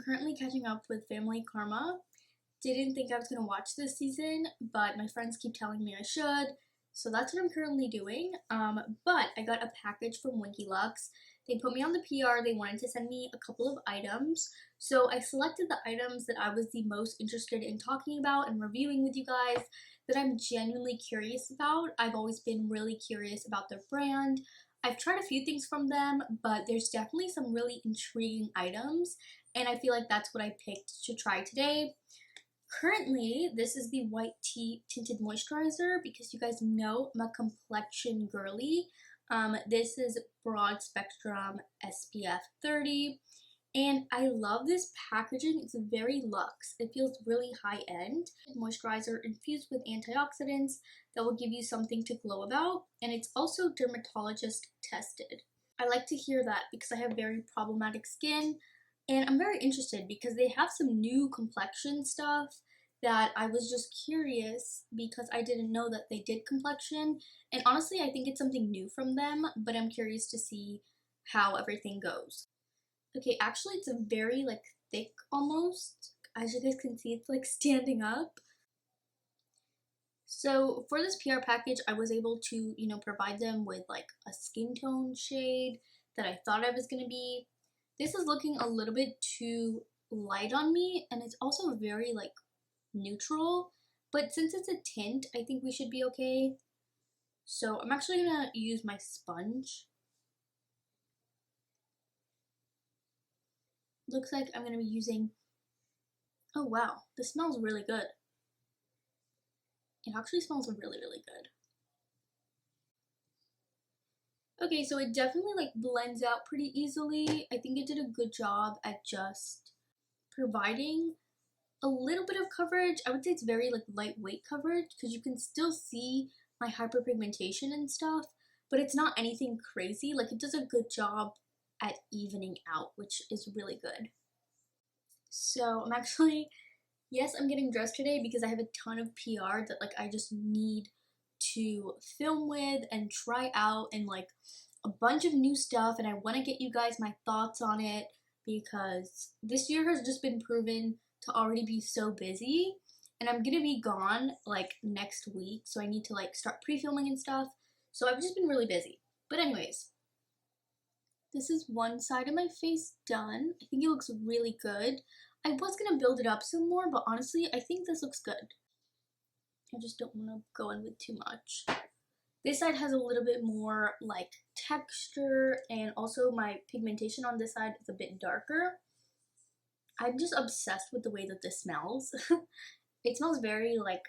currently catching up with Family Karma. Didn't think I was going to watch this season, but my friends keep telling me I should, so that's what I'm currently doing. But I got a package from WINKY LUX. They put me on the PR. They wanted to send me a couple of items, so I selected the items that I was the most interested in talking about and reviewing with you guys, that I'm genuinely curious about. I've always been really curious about their brand. I've tried a few things from them, but there's definitely some really intriguing items, and I feel like that's what I picked to try today. Currently, this is the white tea tinted moisturizer because you guys know I'm a complexion girly. This is broad spectrum SPF 30, and I love this packaging. It's very luxe. It feels really high end. Moisturizer infused with antioxidants that will give you something to glow about, and it's also dermatologist tested. I like to hear that because I have very problematic skin, and I'm very interested because they have some new complexion stuff that I was just curious because I didn't know that they did complexion, and honestly I think it's something new from them, but I'm curious to see how everything goes. Okay, actually it's a very like thick almost. As you guys can see, it's like standing up. So for this PR package, I was able to, provide them with like a skin tone shade that I thought I was going to be. This is looking a little bit too light on me, and it's also very like neutral, but since it's a tint, I think we should be okay. So I'm actually going to use my sponge. Looks like I'm going to be using, oh wow, this smells really good. It actually smells really, really good. Okay, so it definitely like blends out pretty easily. I think it did a good job at just providing a little bit of coverage. I would say it's very like lightweight coverage because you can still see my hyperpigmentation and stuff, but it's not anything crazy. Like, it does a good job at evening out, which is really good. So I'm actually, yes, I'm getting dressed today because I have a ton of PR that like I just need to film with and try out, and like a bunch of new stuff, and I want to get you guys my thoughts on it because this year has just been proven to already be so busy, and I'm gonna be gone like next week, so I need to like start pre-filming and stuff, so I've just been really busy. But anyways, this is one side of my face done. I think it looks really good. I was gonna build it up some more, but honestly I think this looks good. I just don't want to go in with too much. This side has a little bit more like texture, and also my pigmentation on this side is a bit darker. I'm just obsessed with the way that this smells. It smells very like,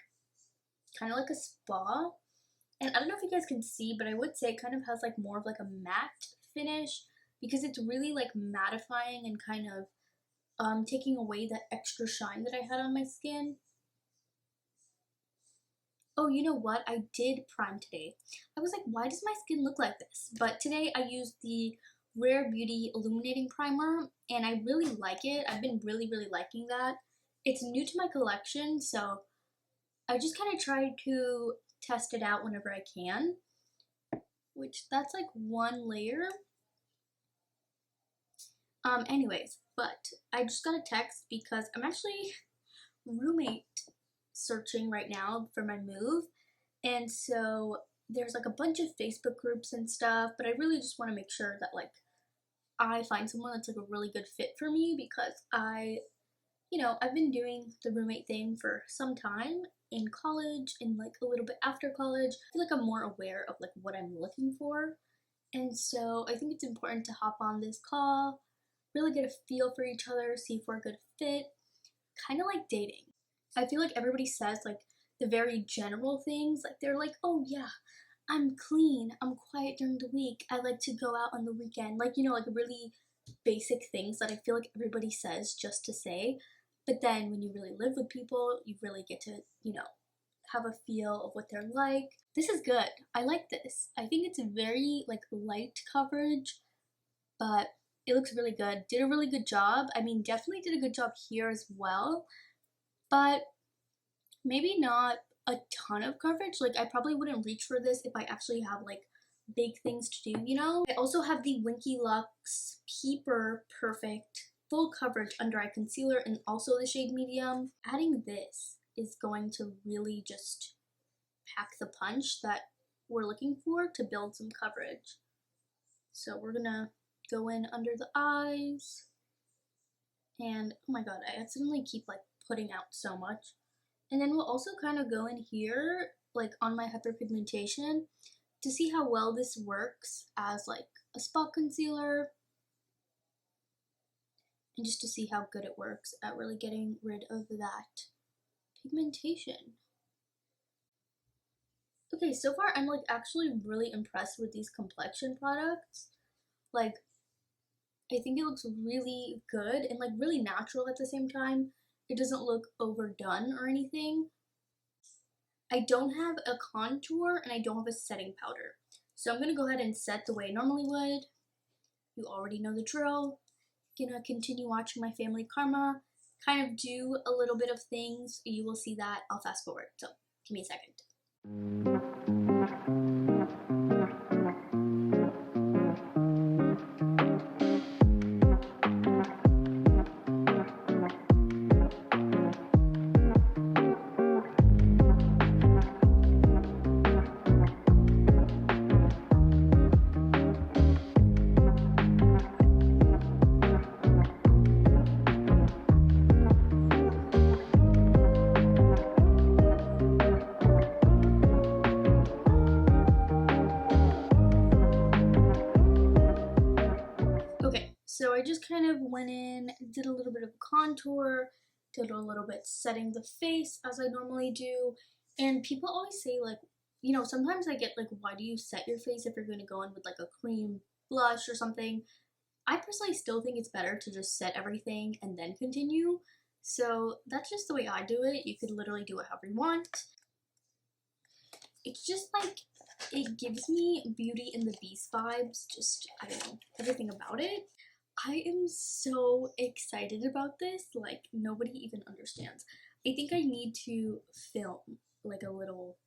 kind of like a spa. And I don't know if you guys can see, but I would say it kind of has like more of like a matte finish because it's really like mattifying and kind of taking away that extra shine that I had on my skin. Oh, you know what? I did prime today. I was like, why does my skin look like this? But today I used the Rare Beauty Illuminating Primer, and I really like it. I've been really, really liking that. It's new to my collection, so I just kind of try to test it out whenever I can. Which, that's like one layer. Anyways, but I just got a text because I'm actually roommate searching right now for my move, and so there's like a bunch of Facebook groups and stuff, but I really just want to make sure that like I find someone that's like a really good fit for me because I've been doing the roommate thing for some time in college and like a little bit after college. I feel like I'm more aware of like what I'm looking for, and so I think it's important to hop on this call, really get a feel for each other, see if we're a good fit, kind of like dating. I feel like everybody says like the very general things, like they're like, oh yeah, I'm clean, I'm quiet during the week, I like to go out on the weekend, like like really basic things that I feel like everybody says just to say, but then when you really live with people, you really get to, have a feel of what they're like. This is good. I like this. I think it's very like light coverage, but it looks really good. Did a really good job. I mean, definitely did a good job here as well, but maybe not a ton of coverage. Like, I probably wouldn't reach for this if I actually have like big things to do, I also have the WINKY LUX Peeper Perfect full coverage under eye concealer and also the shade medium. Adding this is going to really just pack the punch that we're looking for to build some coverage. So we're gonna go in under the eyes, and oh my god, I accidentally keep like putting out so much. And then we'll also kind of go in here, like on my hyperpigmentation, to see how well this works as like a spot concealer, and just to see how good it works at really getting rid of that pigmentation. Okay, so far I'm like actually really impressed with these complexion products. Like, I think it looks really good and like really natural at the same time. It doesn't look overdone or anything. I don't have a contour and I don't have a setting powder. So I'm gonna go ahead and set the way I normally would. You already know the drill. Gonna continue watching my family karma, kind of do a little bit of things. You will see that. I'll fast forward, so give me a second. So I just kind of went in, did a little bit of contour, did a little bit setting the face as I normally do. And people always say like, you know, sometimes I get like, why do you set your face if you're going to go in with like a cream blush or something? I personally still think it's better to just set everything and then continue. So that's just the way I do it. You could literally do it however you want. It's just like, it gives me Beauty and the Beast vibes. Just, I don't know, everything about it. I am so excited about this, like nobody even understands. I think I need to film like a little.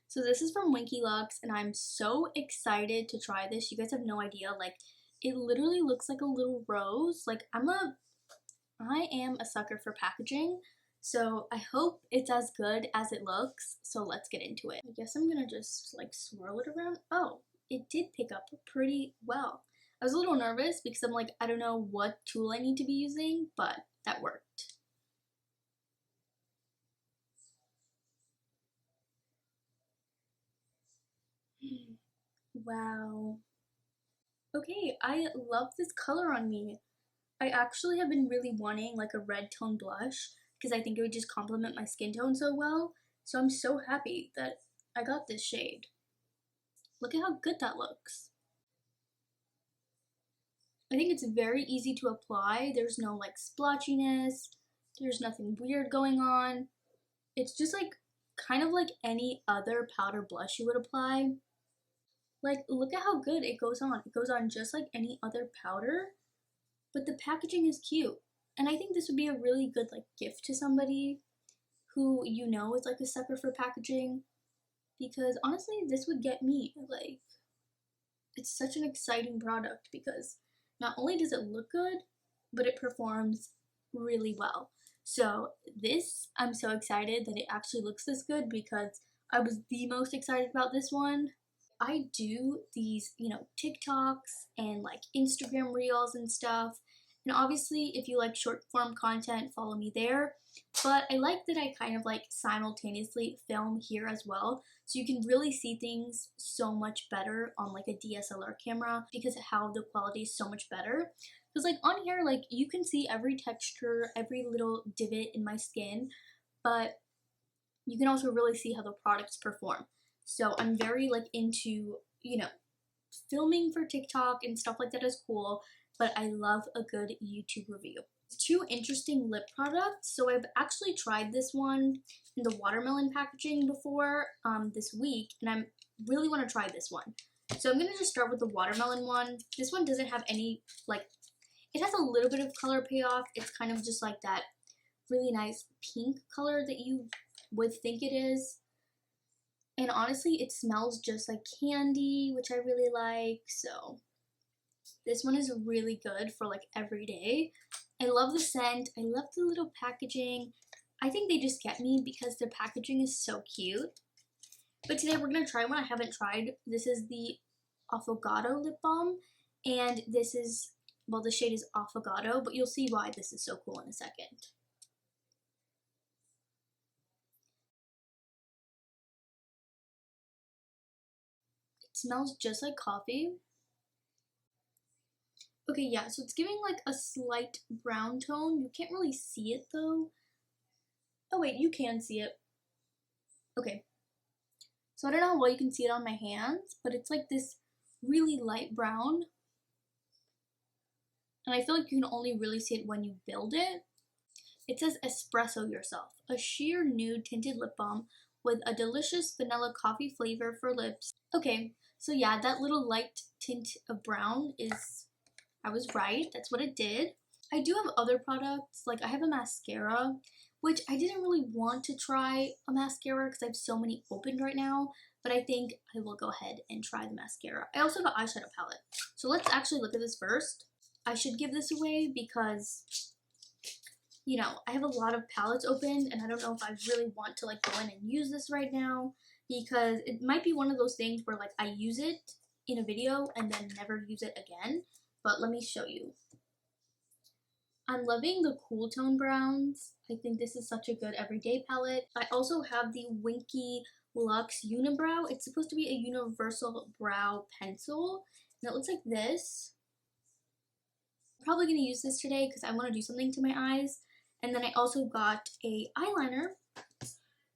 So this is from WINKY LUX and I'm so excited to try this. You guys have no idea, like it literally looks like a little rose. Like I am a sucker for packaging, so I hope it's as good as it looks. So let's get into it. I guess I'm gonna just like swirl it around. Oh, it did pick up pretty well. I was a little nervous because I'm like, I don't know what tool I need to be using, but that worked. Wow. Okay, I love this color on me. I actually have been really wanting like a red tone blush because I think it would just complement my skin tone so well. So I'm so happy that I got this shade. Look at how good that looks. I think it's very easy to apply. There's no like splotchiness. There's nothing weird going on. It's just like kind of like any other powder blush you would apply. Like, look at how good it goes on. It goes on just like any other powder, but the packaging is cute. And I think this would be a really good like gift to somebody who you know is like a sucker for packaging, because honestly this would get me. Like, it's such an exciting product because not only does it look good, but it performs really well. So this, I'm so excited that it actually looks this good because I was the most excited about this one. I do these, you know, TikToks and like Instagram reels and stuff. And obviously, if you like short form content, follow me there. But I like that I kind of like simultaneously film here as well. So you can really see things so much better on like a DSLR camera because of how the quality is so much better. Because like on here, like you can see every texture, every little divot in my skin, but you can also really see how the products perform. So I'm very like into, you know, filming for TikTok and stuff like that is cool, but I love a good YouTube review. Two interesting lip products. So I've actually tried this one in the watermelon packaging before this week, and I really want to try this one. So I'm going to just start with the watermelon one. This one doesn't have any, like, it has a little bit of color payoff. It's kind of just like that really nice pink color that you would think it is. And honestly, it smells just like candy, which I really like. So this one is really good for like every day. I love the scent. I love the little packaging. I think they just get me because their packaging is so cute. But today we're going to try one I haven't tried. This is the Affogato lip balm. And this is, well, the shade is Affogato, but you'll see why this is so cool in a second. It smells just like coffee. Okay, yeah, so it's giving like a slight brown tone. You can't really see it though. Oh wait, you can see it. Okay. So I don't know how well you can see it on my hands, but it's like this really light brown. And I feel like you can only really see it when you build it. It says Espresso Yourself, a sheer nude tinted lip balm with a delicious vanilla coffee flavor for lips. Okay, so yeah, that little light tint of brown is, I was right, that's what it did. I do have other products, like I have a mascara, which I didn't really want to try a mascara because I have so many opened right now, but I think I will go ahead and try the mascara. I also have an eyeshadow palette. So let's actually look at this first. I should give this away because, you know, I have a lot of palettes opened and I don't know if I really want to like go in and use this right now because it might be one of those things where like I use it in a video and then never use it again. But let me show you. I'm loving the cool tone browns. I think this is such a good everyday palette. I also have the WINKY LUX Unibrow. It's supposed to be a universal brow pencil. And it looks like this. I'm probably going to use this today because I want to do something to my eyes. And then I also got a eyeliner,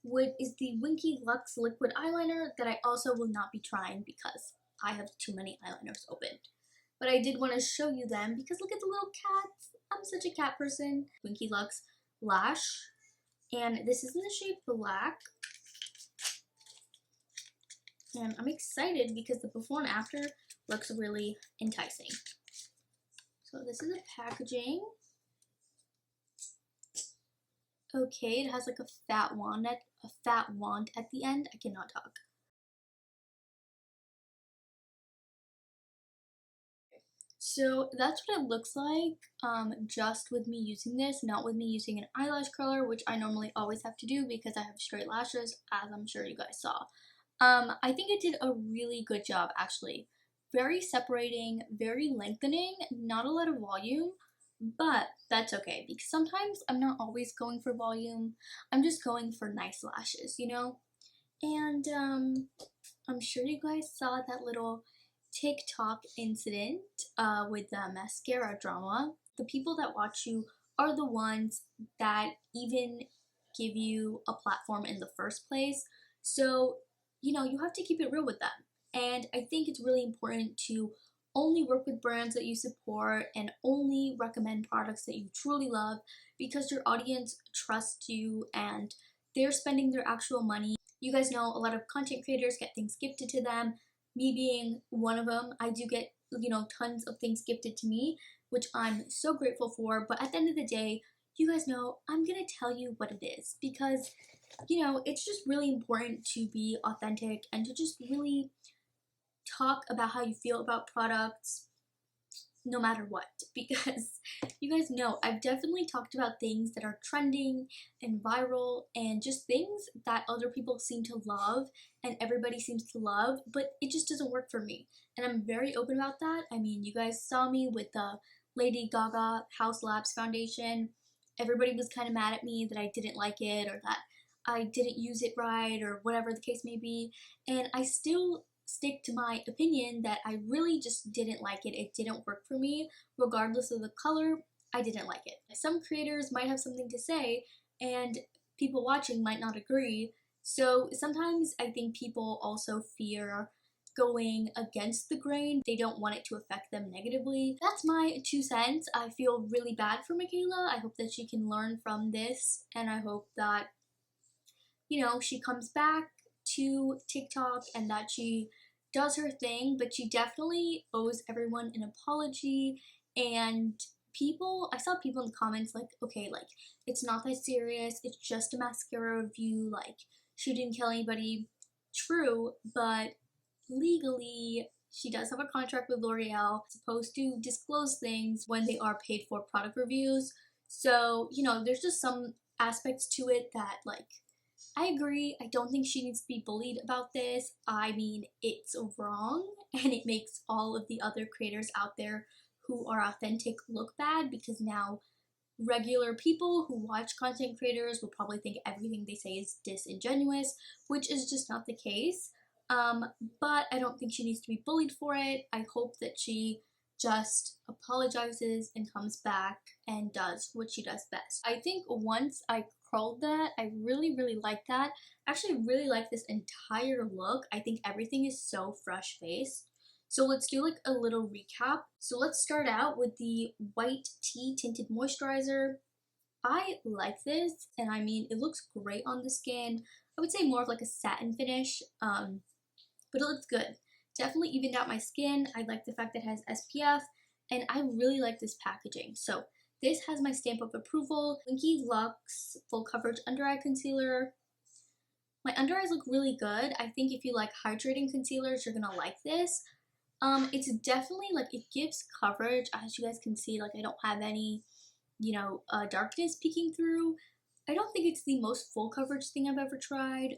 which is the WINKY LUX liquid eyeliner that I also will not be trying because I have too many eyeliners opened. But I did want to show you them because look at the little cats. I'm such a cat person. WINKY LUX Lash. And this is in the shade Black. And I'm excited because the before and after looks really enticing. So this is the packaging. Okay, it has like a fat wand at the end. I cannot talk. So that's what it looks like, just with me using this, not with me using an eyelash curler, which I normally always have to do because I have straight lashes, as I'm sure you guys saw. I think it did a really good job, actually. Very separating, very lengthening, not a lot of volume, but that's okay because sometimes I'm not always going for volume. I'm just going for nice lashes, you know? And I'm sure you guys saw that little TikTok incident with the mascara drama. The people that watch you are the ones that even give you a platform in the first place. So, you know, you have to keep it real with them. And I think it's really important to only work with brands that you support and only recommend products that you truly love because your audience trusts you and they're spending their actual money. You guys know a lot of content creators get things gifted to them. Me being one of them, I do get, you know, tons of things gifted to me, which I'm so grateful for. But at the end of the day, you guys know I'm gonna tell you what it is because, you know, it's just really important to be authentic and to just really talk about how you feel about products no matter what, because you guys know I've definitely talked about things that are trending and viral and just things that other people seem to love and everybody seems to love, but it just doesn't work for me. And I'm very open about that. I mean, you guys saw me with the Lady Gaga House Labs foundation. Everybody was kind of mad at me that I didn't like it or that I didn't use it right or whatever the case may be, and I still stick to my opinion that I really just didn't like it. It didn't work for me. Regardless of the color, I didn't like it. Some creators might have something to say and people watching might not agree. So sometimes I think people also fear going against the grain. They don't want it to affect them negatively. That's my 2 cents. I feel really bad for Michaela. I hope that she can learn from this and I hope that, you know, she comes back to TikTok and that she does her thing, but she definitely owes everyone an apology. And I saw people in the comments like, okay, like, it's not that serious, it's just a mascara review, like, she didn't kill anybody. True, but legally, She does have a contract with L'Oreal, supposed to disclose things when they are paid for product reviews. So, you know, there's just some aspects to it that, like, I agree. I don't think she needs to be bullied about this. I mean, it's wrong, and it makes all of the other creators out there who are authentic look bad, because now regular people who watch content creators will probably think everything they say is disingenuous, which is just not the case. But I don't think she needs to be bullied for it. I hope that she just apologizes and comes back and does what she does best. I think once I curled that, I really like that. I actually really like this entire look. I think everything is so fresh faced. So let's do like a little recap. So let's start out with the white tea tinted moisturizer. I like this, and I mean, it looks great on the skin. I would say more of like a satin finish, but it looks good. Definitely evened out my skin. I like the fact that it has SPF, and I really like this packaging. So this has my stamp of approval. WINKY LUX Full Coverage Under Eye Concealer. My under eyes look really good. I think if you like hydrating concealers, you're gonna like this. It's definitely, like, it gives coverage. As you guys can see, like, I don't have any, you know, darkness peeking through. I don't think it's the most full coverage thing I've ever tried,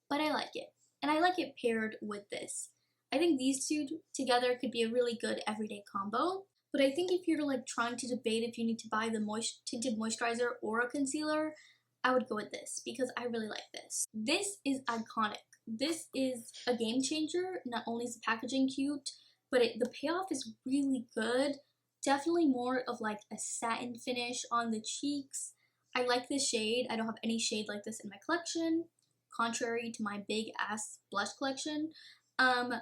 but I like it. And I like it paired with this. I think these two together could be a really good everyday combo. But I think if you're, like, trying to debate if you need to buy the tinted moisturizer or a concealer, I would go with this, because I really like this. This is iconic. This is a game changer. Not only is the packaging cute, but the payoff is really good. Definitely more of like a satin finish on the cheeks. I like this shade. I don't have any shade like this in my collection, contrary to my big ass blush collection. I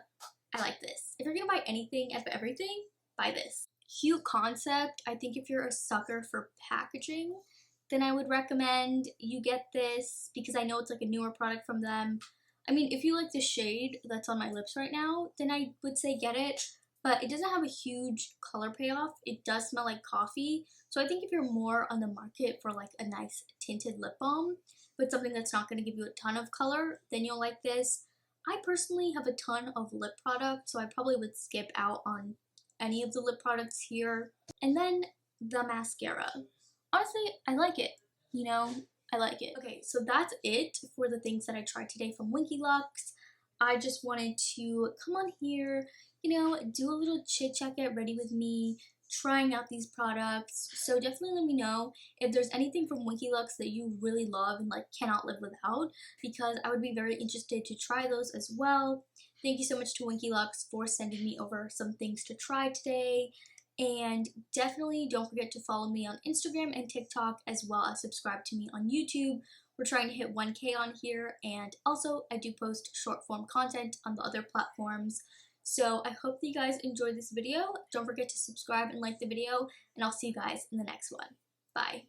like this. If you're gonna buy anything of everything, buy this. Cute concept. I think if you're a sucker for packaging, then I would recommend you get this, because I know it's like a newer product from them. I mean, if you like the shade that's on my lips right now, then I would say get it, but it doesn't have a huge color payoff. It does smell like coffee, so I think if you're more on the market for like a nice tinted lip balm, but something that's not going to give you a ton of color, then you'll like this. I personally have a ton of lip products, so I probably would skip out on any of the lip products here. And then the mascara. Honestly, I like it, you know? I like it. Okay, so that's it for the things that I tried today from WINKY LUX. I just wanted to come on here, you know, do a little chit chat, get ready with me, trying out these products. So definitely let me know if there's anything from WINKY LUX that you really love and like cannot live without, because I would be very interested to try those as well. Thank you so much to WINKY LUX for sending me over some things to try today. And definitely don't forget to follow me on Instagram and TikTok, as well as subscribe to me on YouTube. We're trying to hit 1K on here, and also I do post short form content on the other platforms. So I hope that you guys enjoyed this video. Don't forget to subscribe and like the video, and I'll see you guys in the next one. Bye.